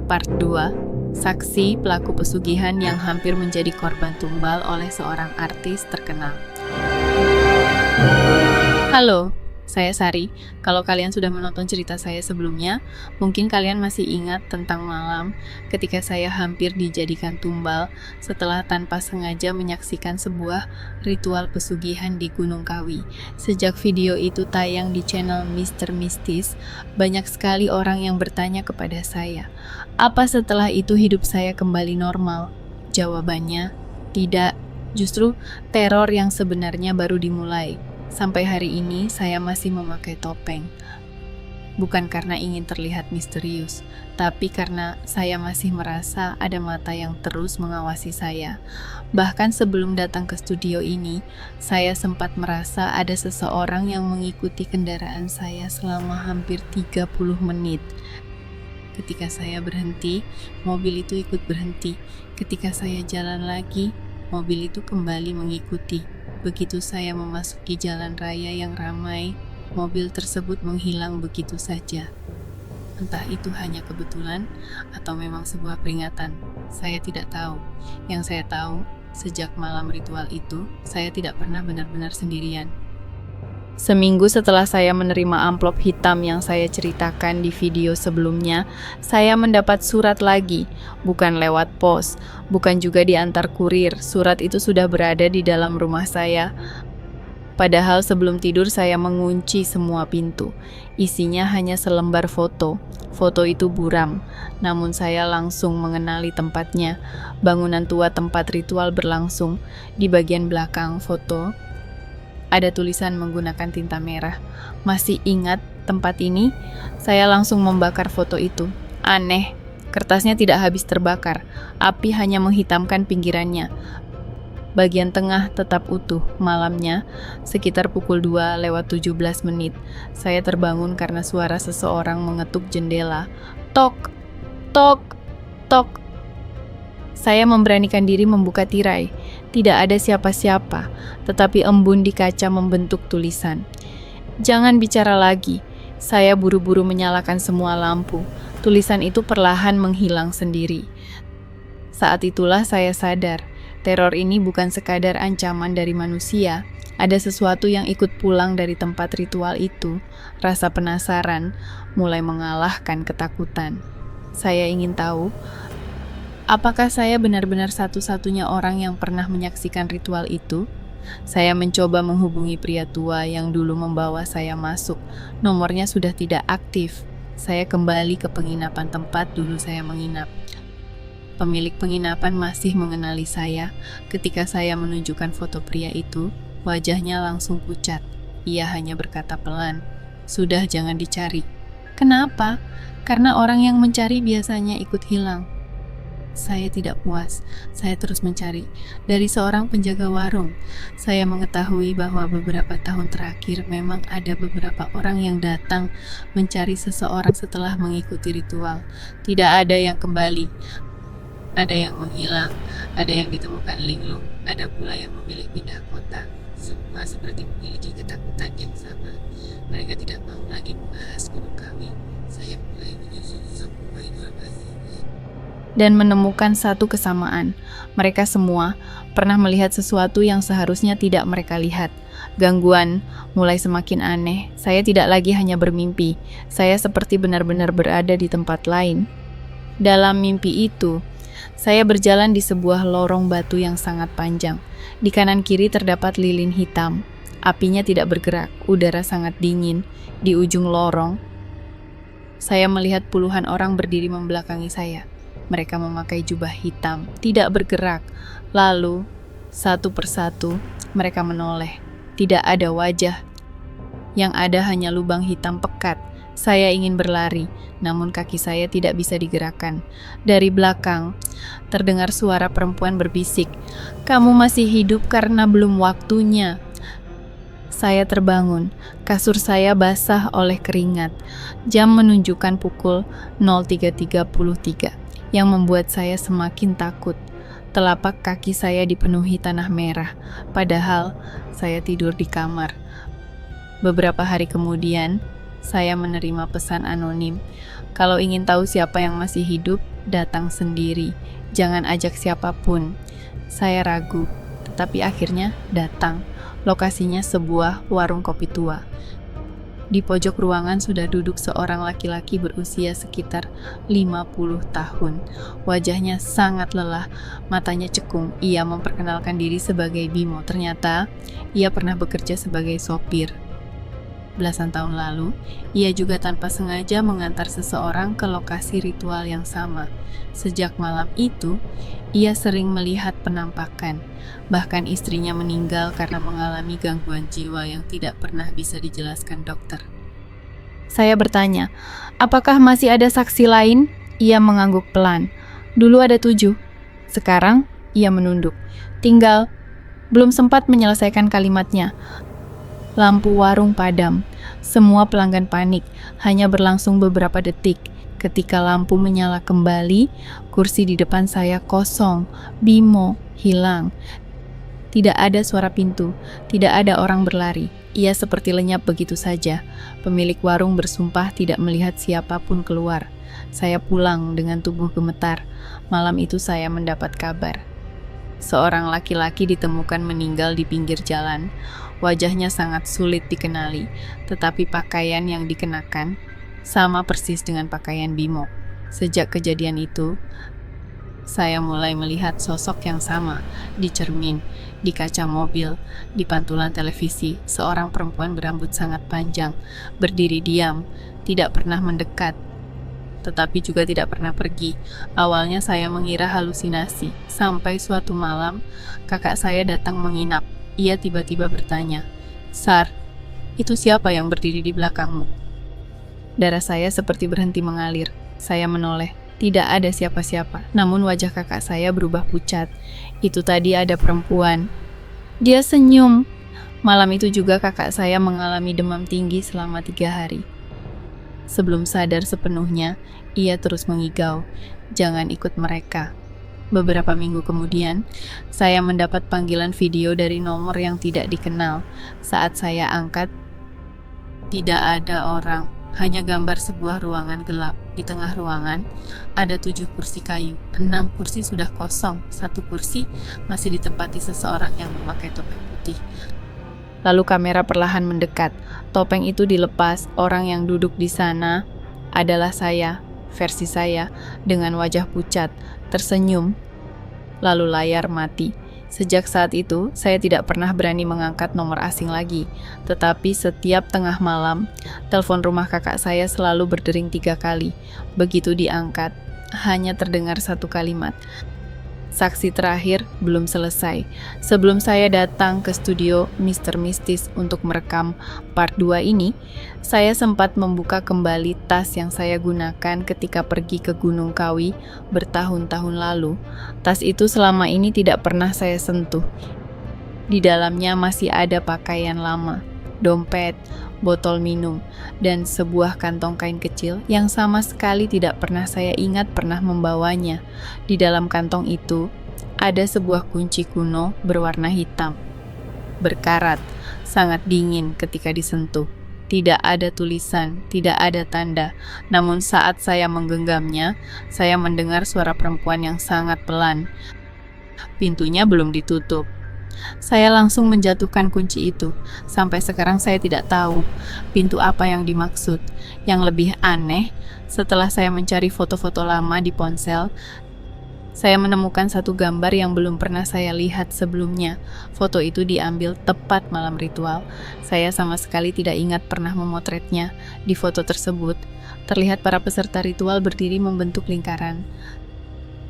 Part 2, Saksi pelaku pesugihan yang hampir menjadi korban tumbal oleh seorang artis terkenal. Halo, saya Sari. Kalau kalian sudah menonton cerita saya sebelumnya, mungkin kalian masih ingat tentang malam ketika saya hampir dijadikan tumbal setelah tanpa sengaja menyaksikan sebuah ritual pesugihan di Gunung Kawi. Sejak video itu tayang di channel Mr. Mistis, banyak sekali orang yang bertanya kepada saya, apa setelah itu hidup saya kembali normal? Jawabannya, tidak. Justru teror yang sebenarnya baru dimulai. Sampai hari ini saya masih memakai topeng. Bukan karena ingin terlihat misterius, tapi karena saya masih merasa ada mata yang terus mengawasi saya. Bahkan sebelum datang ke studio ini, saya sempat merasa ada seseorang yang mengikuti kendaraan saya selama hampir 30 menit. Ketika saya berhenti, mobil itu ikut berhenti. Ketika saya jalan lagi, mobil itu kembali mengikuti. Begitu saya memasuki jalan raya yang ramai, mobil tersebut menghilang begitu saja. Entah itu hanya kebetulan atau memang sebuah peringatan, saya tidak tahu. Yang saya tahu, sejak malam ritual itu, saya tidak pernah benar-benar sendirian. Seminggu setelah saya menerima amplop hitam yang saya ceritakan di video sebelumnya, saya mendapat surat lagi, bukan lewat pos, bukan juga diantar kurir. Surat itu sudah berada di dalam rumah saya. Padahal sebelum tidur saya mengunci semua pintu. Isinya hanya selembar foto. Foto itu buram, namun saya langsung mengenali tempatnya. Bangunan tua tempat ritual berlangsung. Di bagian belakang foto ada tulisan menggunakan tinta merah. Masih ingat tempat ini? Saya langsung membakar foto itu. Aneh, kertasnya tidak habis terbakar. Api hanya menghitamkan pinggirannya. Bagian tengah tetap utuh. Malamnya, sekitar pukul 2:17, saya terbangun karena suara seseorang mengetuk jendela. Tok, tok, tok. Saya memberanikan diri membuka tirai. Tidak ada siapa-siapa, tetapi embun di kaca membentuk tulisan. Jangan bicara lagi. Saya buru-buru menyalakan semua lampu. Tulisan itu perlahan menghilang sendiri. Saat itulah saya sadar, teror ini bukan sekadar ancaman dari manusia. Ada sesuatu yang ikut pulang dari tempat ritual itu. Rasa penasaran mulai mengalahkan ketakutan. Saya ingin tahu, apakah saya benar-benar satu-satunya orang yang pernah menyaksikan ritual itu? Saya mencoba menghubungi pria tua yang dulu membawa saya masuk. Nomornya sudah tidak aktif. Saya kembali ke penginapan tempat dulu saya menginap. Pemilik penginapan masih mengenali saya. Ketika saya menunjukkan foto pria itu, wajahnya langsung pucat. Ia hanya berkata pelan, "Sudah, jangan dicari." Kenapa? Karena orang yang mencari biasanya ikut hilang. Saya tidak puas. Saya terus mencari. Dari seorang penjaga warung, saya mengetahui bahwa beberapa tahun terakhir memang ada beberapa orang yang datang mencari seseorang setelah mengikuti ritual. Tidak ada yang kembali. Ada yang menghilang, ada yang ditemukan linglung, ada pula yang memilih pindah kota. Semua seperti memiliki ketakutan yang sama. Mereka tidak mau lagi membahas Gunung Kawi. Saya mulai menyusun semua informasi dan menemukan satu kesamaan. Mereka semua pernah melihat sesuatu yang seharusnya tidak mereka lihat. Gangguan mulai semakin aneh. Saya tidak lagi hanya bermimpi. Saya seperti benar-benar berada di tempat lain. Dalam mimpi itu, saya berjalan di sebuah lorong batu yang sangat panjang. Di kanan kiri terdapat lilin hitam. Apinya tidak bergerak, udara sangat dingin. Di ujung lorong, saya melihat puluhan orang berdiri membelakangi saya. Mereka memakai jubah hitam, tidak bergerak. Lalu, satu persatu, mereka menoleh. Tidak ada wajah. Yang ada hanya lubang hitam pekat. Saya ingin berlari, namun kaki saya tidak bisa digerakkan. Dari belakang, terdengar suara perempuan berbisik, "Kamu masih hidup karena belum waktunya." Saya terbangun, kasur saya basah oleh keringat. Jam menunjukkan pukul 03.33. Yang membuat saya semakin takut. Telapak kaki saya dipenuhi tanah merah, padahal saya tidur di kamar. Beberapa hari kemudian, saya menerima pesan anonim. Kalau ingin tahu siapa yang masih hidup, datang sendiri, jangan ajak siapapun. Saya ragu, tetapi akhirnya datang. Lokasinya sebuah warung kopi tua. Di pojok ruangan sudah duduk seorang laki-laki berusia sekitar 50 tahun. Wajahnya sangat lelah, matanya cekung. Ia memperkenalkan diri sebagai Bimo. Ternyata, ia pernah bekerja sebagai sopir. Belasan tahun lalu, ia juga tanpa sengaja mengantar seseorang ke lokasi ritual yang sama. Sejak malam itu, ia sering melihat penampakan. Bahkan istrinya meninggal karena mengalami gangguan jiwa yang tidak pernah bisa dijelaskan dokter. Saya bertanya, apakah masih ada saksi lain? Ia mengangguk pelan. Dulu ada 7. Sekarang, ia menunduk. Tinggal, belum sempat menyelesaikan kalimatnya. Lampu warung padam. Semua pelanggan panik. Hanya berlangsung beberapa detik. Ketika lampu menyala kembali, kursi di depan saya kosong. Bimo hilang. Tidak ada suara pintu. Tidak ada orang berlari. Ia seperti lenyap begitu saja. Pemilik warung bersumpah tidak melihat siapapun keluar. Saya pulang dengan tubuh gemetar. Malam itu saya mendapat kabar. Seorang laki-laki ditemukan meninggal di pinggir jalan. Wajahnya sangat sulit dikenali, tetapi pakaian yang dikenakan sama persis dengan pakaian Bimo. Sejak kejadian itu, saya mulai melihat sosok yang sama di cermin, di kaca mobil, di pantulan televisi. Seorang perempuan berambut sangat panjang, berdiri diam, tidak pernah mendekat, tetapi juga tidak pernah pergi. Awalnya saya mengira halusinasi, sampai suatu malam kakak saya datang menginap. Ia tiba-tiba bertanya, "Sar, itu siapa yang berdiri di belakangmu?" Darah saya seperti berhenti mengalir. Saya menoleh. Tidak ada siapa-siapa, namun wajah kakak saya berubah pucat. Itu tadi ada perempuan. Dia senyum. Malam itu juga kakak saya mengalami demam tinggi selama 3 hari. Sebelum sadar sepenuhnya, ia terus mengigau, "Jangan ikut mereka." Beberapa minggu kemudian, saya mendapat panggilan video dari nomor yang tidak dikenal. Saat saya angkat, tidak ada orang, hanya gambar sebuah ruangan gelap. Di tengah ruangan, ada 7 kursi kayu. 6 kursi sudah kosong, 1 kursi masih ditempati seseorang yang memakai topeng putih. Lalu kamera perlahan mendekat. Topeng itu dilepas. Orang yang duduk di sana adalah saya, versi saya, dengan wajah pucat, tersenyum. Lalu layar mati. Sejak saat itu, saya tidak pernah berani mengangkat nomor asing lagi. Tetapi setiap tengah malam, telepon rumah kakak saya selalu berdering 3 kali. Begitu diangkat, hanya terdengar 1 kalimat. Saksi terakhir belum selesai. Sebelum saya datang ke studio Mr. Mistis untuk merekam part 2 ini, saya sempat membuka kembali tas yang saya gunakan ketika pergi ke Gunung Kawi bertahun-tahun lalu. Tas itu selama ini tidak pernah saya sentuh. Di dalamnya masih ada pakaian lama, dompet, botol minum, dan sebuah kantong kain kecil yang sama sekali tidak pernah saya ingat pernah membawanya. Di dalam kantong itu ada sebuah kunci kuno berwarna hitam, berkarat, sangat dingin ketika disentuh. Tidak ada tulisan, tidak ada tanda. Namun saat saya menggenggamnya, saya mendengar suara perempuan yang sangat pelan. Pintunya belum ditutup. Saya langsung menjatuhkan kunci itu. Sampai sekarang saya tidak tahu pintu apa yang dimaksud. Yang lebih aneh, setelah saya mencari foto-foto lama di ponsel, saya menemukan satu gambar yang belum pernah saya lihat sebelumnya. Foto itu diambil tepat malam ritual. Saya sama sekali tidak ingat pernah memotretnya. Di foto tersebut, terlihat para peserta ritual berdiri membentuk lingkaran.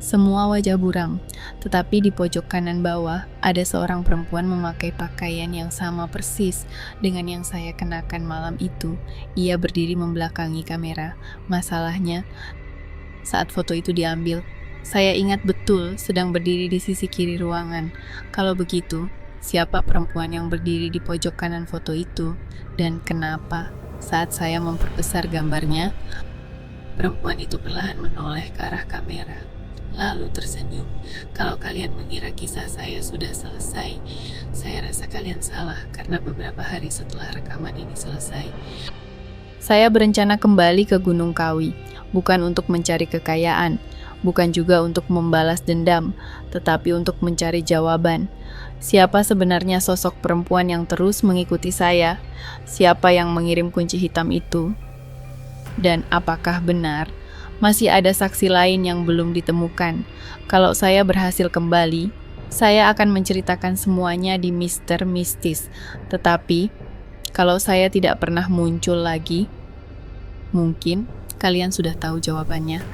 Semua wajah buram, tetapi di pojok kanan bawah ada seorang perempuan memakai pakaian yang sama persis dengan yang saya kenakan malam itu. Ia berdiri membelakangi kamera. Masalahnya, saat foto itu diambil, saya ingat betul sedang berdiri di sisi kiri ruangan. Kalau begitu, siapa perempuan yang berdiri di pojok kanan foto itu? Dan kenapa saat saya memperbesar gambarnya, perempuan itu perlahan menoleh ke arah kamera, lalu tersenyum. Kalau kalian mengira kisah saya sudah selesai, saya rasa kalian salah karena beberapa hari setelah rekaman ini selesai, saya berencana kembali ke Gunung Kawi, bukan untuk mencari kekayaan, bukan juga untuk membalas dendam, tetapi untuk mencari jawaban. Siapa sebenarnya sosok perempuan yang terus mengikuti saya? Siapa yang mengirim kunci hitam itu? Dan apakah benar masih ada saksi lain yang belum ditemukan? Kalau saya berhasil kembali, saya akan menceritakan semuanya di Mister Mistis. Tetapi, kalau saya tidak pernah muncul lagi, mungkin kalian sudah tahu jawabannya.